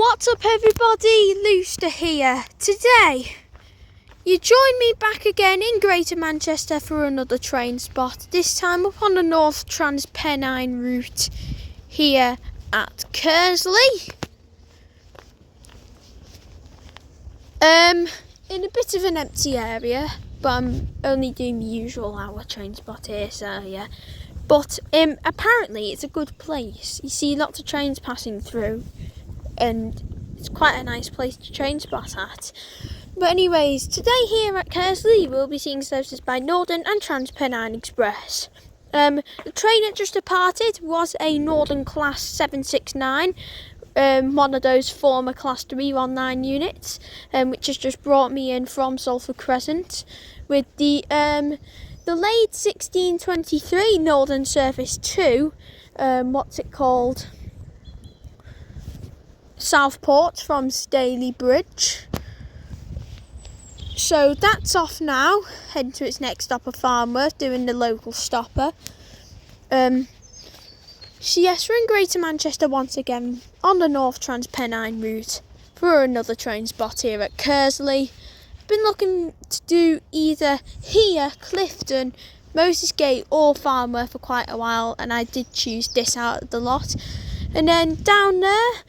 What's up everybody, Looster here. Today, you join me back again in Greater Manchester for another train spot, this time up on the North Transpennine Route here at Kearsley. In a bit of an empty area, but I'm only doing the usual hour train spot here, so yeah. But apparently it's a good place. You see lots of trains passing through, and it's quite a nice place to train spot at. But anyways, today here at Kearsley we'll be seeing services by Northern and Transpennine Express. The train that just departed was a Northern Class 769, one of those former Class 319 units, which has just brought me in from Salford Crescent with the late 1623 Northern Service 2, Southport from Staley Bridge. So that's off now, heading to its next stop of Farnworth, doing the local stopper. So yes, we're in Greater Manchester once again on the North Transpennine Route for another train spot here at Kearsley. Been looking to do either here, Clifton, Moses Gate or Farnworth for quite a while, and I did choose this out of the lot. And then down there,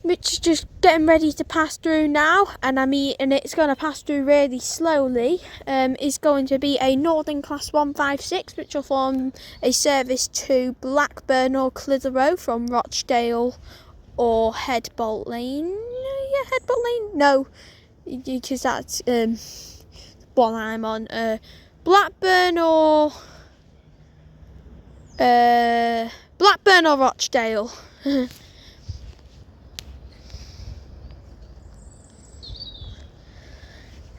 which is just getting ready to pass through now, and it's going to pass through really slowly, is going to be a Northern Class 156, which will form a service to Blackburn or Clitheroe from Rochdale or Headbolt Lane. Yeah, Headbolt Lane? No, because that's one I'm on. Blackburn or Rochdale.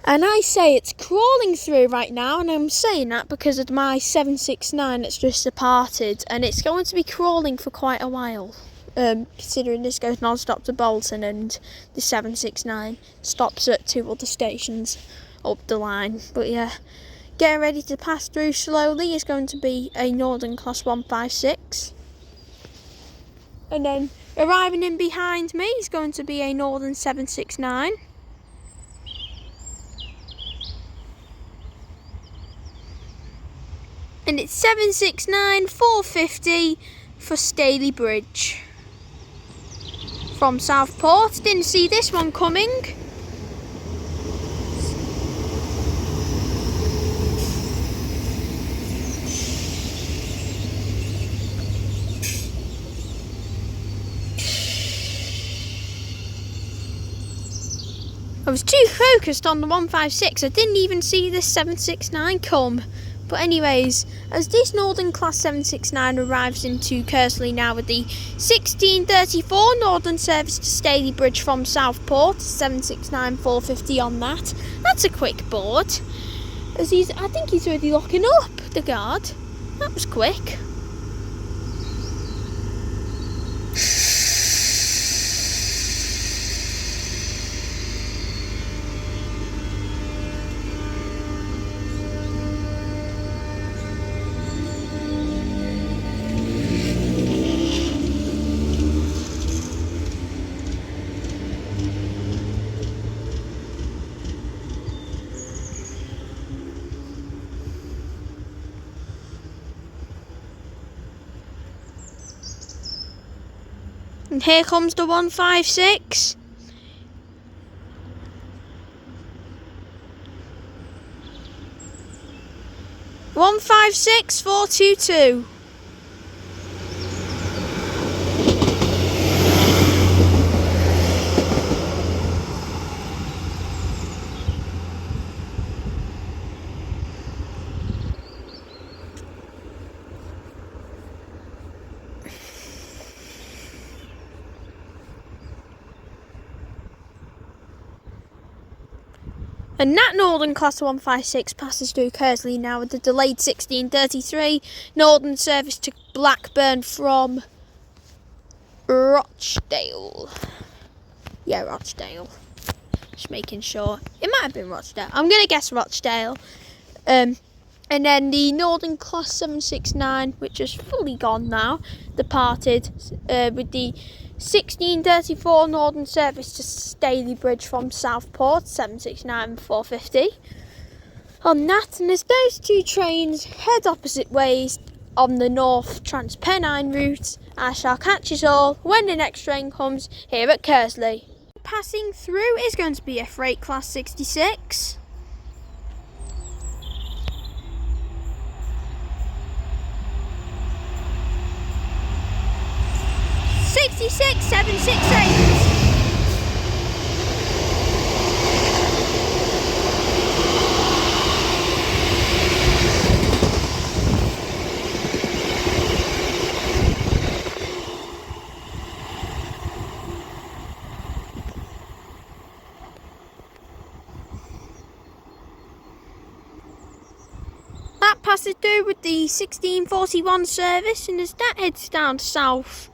And I say it's crawling through right now, and I'm saying that because of my 769 that's just departed, and it's going to be crawling for quite a while, considering this goes non-stop to Bolton and the 769 stops at 2 other stations up the line. But yeah, getting ready to pass through slowly is going to be a Northern Class 156. And then arriving in behind me is going to be a Northern 769. And it's 769 450 for Staley Bridge from Southport. Didn't see this one coming. I was too focused on the 156, I didn't even see this 769 come. But anyways, as this Northern Class 769 arrives into Kearsley now with the 1634 Northern Service to Staley Bridge from Southport, 769 450 on that. That's a quick board. I think he's already locking up, the guard. That was quick. And here comes the 156. One 156 422. And that Northern Class 156 passes through Kearsley now with the delayed 1633 Northern Service to Blackburn from Rochdale. Yeah, Rochdale. Just making sure. It might have been Rochdale. I'm going to guess Rochdale. And then the Northern Class 769, which is fully gone now, departed with the 1634 Northern service to Stalybridge from Southport, 769 450. On that, and as those two trains head opposite ways on the North Transpennine Route, I shall catch us all when the next train comes here at Kearsley. Passing through is going to be a freight class 66. 768. That passes through with the 1641 service, and as that heads down south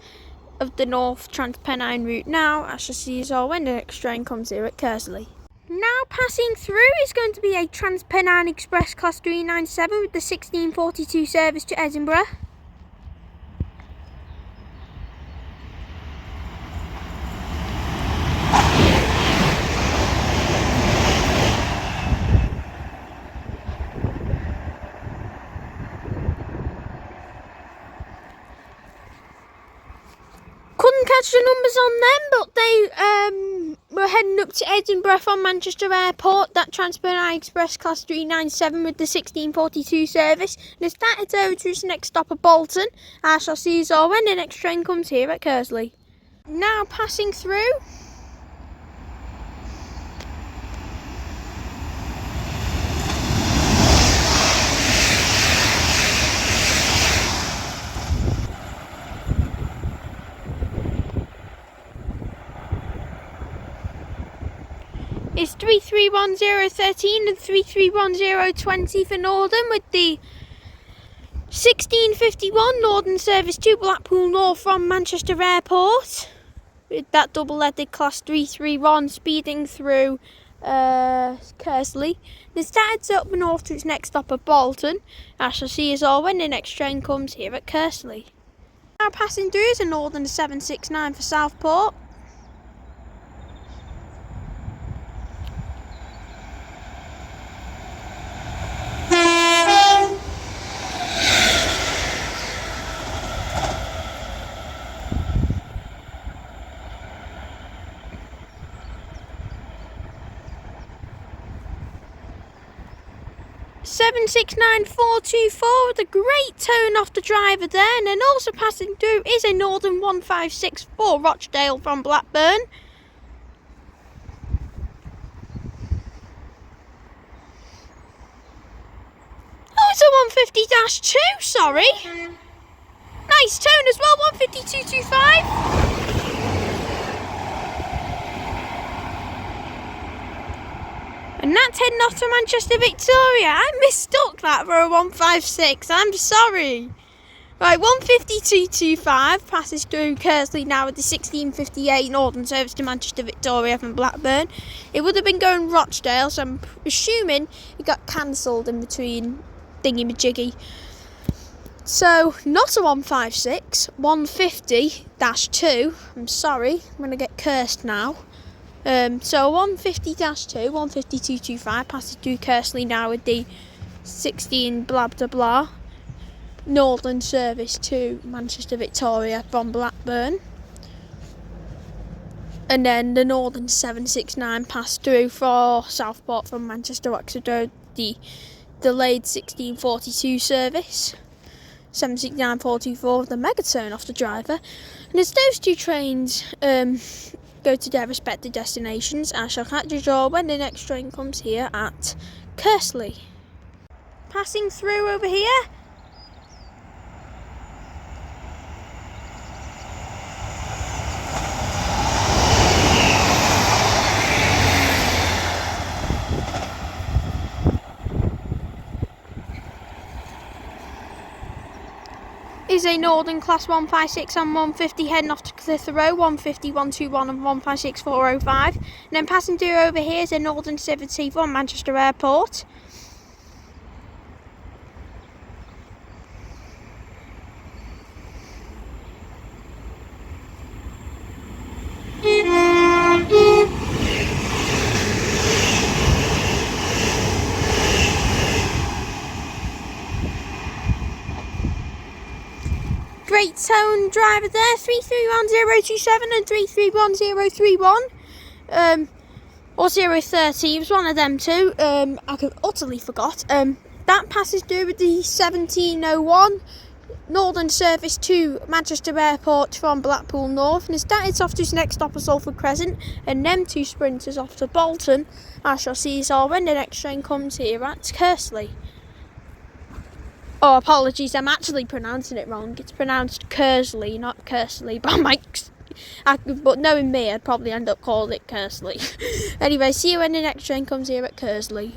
of the North Transpennine Route now, I shall see us all when the next train comes here at Kearsley. Now passing through is going to be a Transpennine Express Class 397 with the 1642 service to Edinburgh. Couldn't catch the numbers on them, but they were heading up to Edinburgh from Manchester Airport. That Transpennine Express Class 397 with the 1642 service. And as that heads over to its next stop at Bolton, I shall see you all when the next train comes here at Kearsley. Now passing through. It's 331013 and 331020 for Northern with the 1651 Northern service to Blackpool North from Manchester Airport. With that double-legged class 331 speeding through Kearsley. This heads up north to its next stop at Bolton. I shall see us all when the next train comes here at Kearsley. Now passing through is a Northern 769 for Southport. 769424 with a great turn off the driver there, and then also passing through is a Northern 1564 Rochdale from Blackburn. Oh, it's a 150-2, sorry. Nice tone as well, 15225. And that's heading off to Manchester Victoria. I mistook that for a 156. I'm sorry. Right, 15225 passes through Kearsley now with the 1658 Northern service to Manchester Victoria from Blackburn. It would have been going Rochdale, so I'm assuming it got cancelled in between thingy-majiggy. So, not a 156, 150-2. I'm sorry, I'm going to get cursed now. So 150-2, 15225 passes through Kearsley now with the 16 blah blah blah Northern service to Manchester Victoria from Blackburn. And then the Northern 769 passed through for Southport from Manchester Oxford, the delayed 1642 service. 769-424 with the mega turn off the driver. And as those two trains go to their respective destinations, I shall catch you all when the next train comes here at Kearsley. Passing through over here. Is a Northern class 156 and 150 heading off to Clitheroe, 150 121 and 156 405. And then passing through over here is a Northern 70 from Manchester Airport. great tone driver there, 331027 and 331031. Or 030, it was one of them two. I utterly forgot. That passes through with the 1701 Northern service to Manchester Airport from Blackpool North, and as that is off to its next stop at Salford Crescent, and them two sprinters off to Bolton. I shall see you all when the next train comes here at Kearsley. Oh, apologies, I'm actually pronouncing it wrong. It's pronounced Kearsley, not Kearsley, but knowing me, I'd probably end up calling it Kearsley. Anyway, see you when the next train comes here at Kearsley.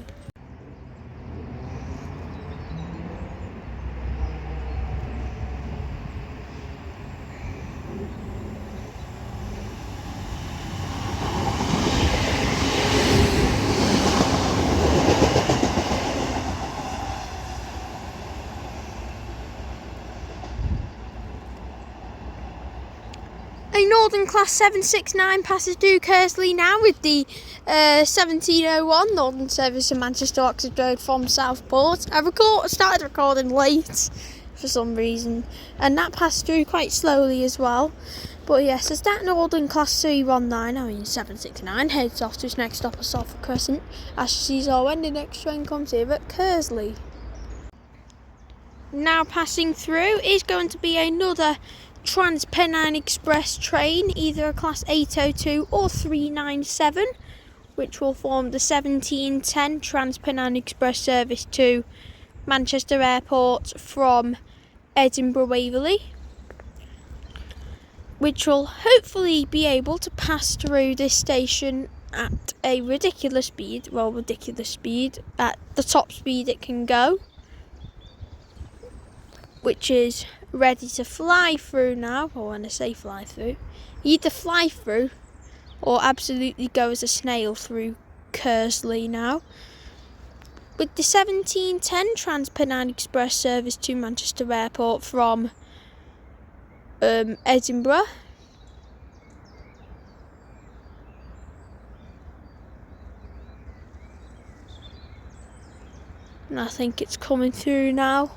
A Northern Class 769 passes through Kearsley now with the 1701 Northern service to Manchester Oxford Road from Southport. I started recording late for some reason, and that passed through quite slowly as well. But yes, as that Northern Class 769 heads off to its next stop at Salford Crescent, as she sees all when the next train comes here at Kearsley. Now passing through is going to be another Transpennine Express train, either a Class 802 or 397, which will form the 1710 Transpennine Express service to Manchester Airport from Edinburgh Waverley, which will hopefully be able to pass through this station at a ridiculous speed, at the top speed it can go, which is ready to fly through now. Or when I say fly through, either fly through or absolutely go as a snail through Kearsley now, with the 1710 Transpennine Express service to Manchester Airport from Edinburgh. And I think it's coming through now.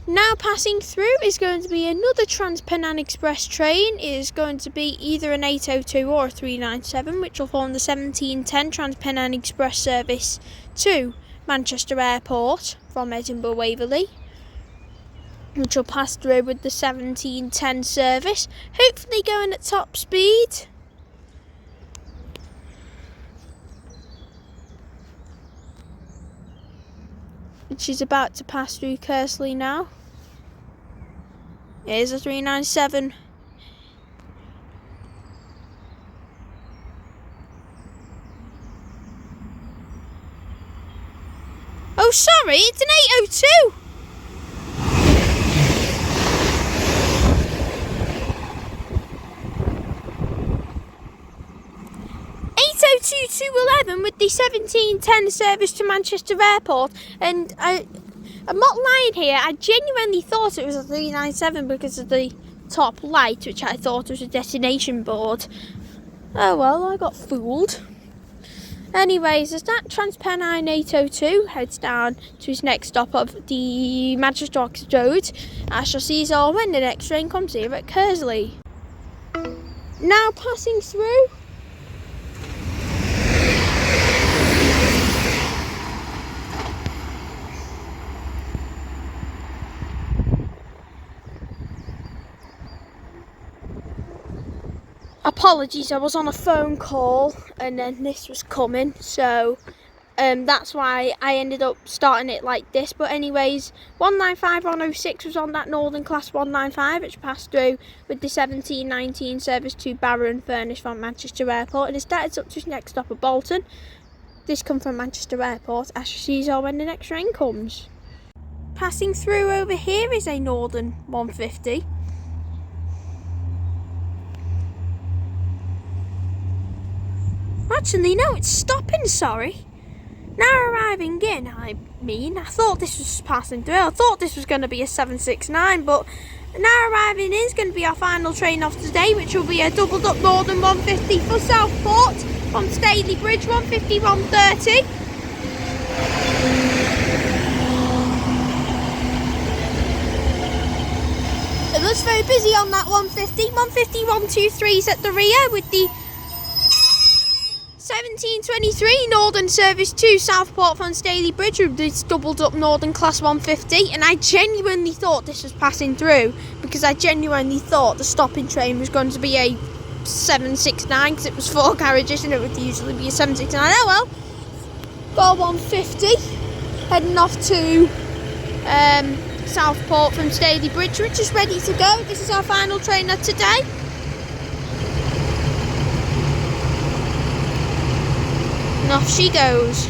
Now passing through is going to be another Transpennine Express train. It is going to be either an 802 or a 397, which will form the 1710 Transpennine Express service to Manchester Airport from Edinburgh Waverley, which will pass through with the 1710 service, hopefully going at top speed. Which is about to pass through Kearsley now. Here's a 397. Oh, sorry, it's an 802. With the 1710 service to Manchester Airport, and I'm not lying here, I genuinely thought it was a 397 because of the top light, which I thought was a destination board. Oh well, I got fooled. Anyways, as that Transpennine 802 heads down to its next stop of the Manchester Oxford Road, I shall see you all when the next train comes here at Kearsley. Now passing through apologies, I was on a phone call and then this was coming, so that's why I ended up starting it like this. But anyways, 195106 was on that Northern Class 195, which passed through with the 1719 service to Barrow and Furnish from Manchester Airport, and it started up to its next stop at Bolton. This come from Manchester Airport. I shall see you all when the next train comes. Passing through over here is a Northern 150. Actually, no, it's stopping, sorry. Now arriving in, I thought this was passing through. I thought this was going to be a 769, but And now arriving is going to be our final train of today, which will be a doubled up Northern 150 for Southport from Staley Bridge, 150, 130. It looks very busy on that 150. 150, 123 is at the rear with the 1723 Northern Service to Southport from Staley Bridge with this doubled up Northern Class 150, and I genuinely thought this was passing through because I genuinely thought the stopping train was going to be a 769 because it was 4 carriages and it would usually be a 769. Oh well, got a 150 heading off to Southport from Staley Bridge, which is ready to go. This is our final train of today. And off she goes.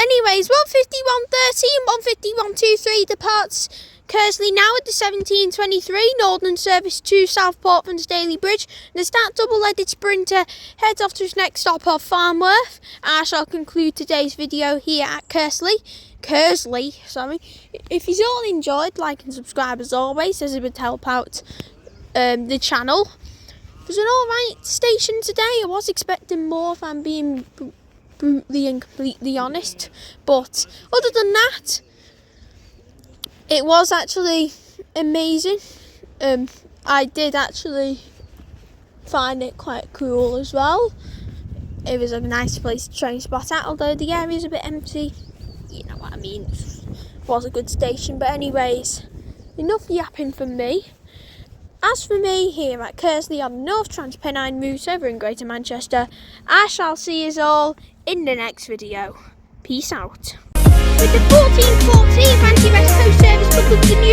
Anyways, 150, 130 and 150, 123 departs Kearsley now at the 1723 Northern Service to Southport from Staley Bridge. And as that double-headed sprinter heads off to its next stop of Farnworth, I shall conclude today's video here at Kearsley. If you all enjoyed, like and subscribe as always, as it would help out the channel. It was an alright station today. I was expecting more, if I'm being brutally and completely honest, but other than that, it was actually amazing. I did actually find it quite cool as well. It was a nice place to try and spot at, although the area's a bit empty. You know what I mean. It was a good station, but anyways, enough yapping from me. As for me here at Kearsley on the North Transpennine Route over in Greater Manchester, I shall see you all in the next video. Peace out. With the 1440 anti-West Coast service coupled with the new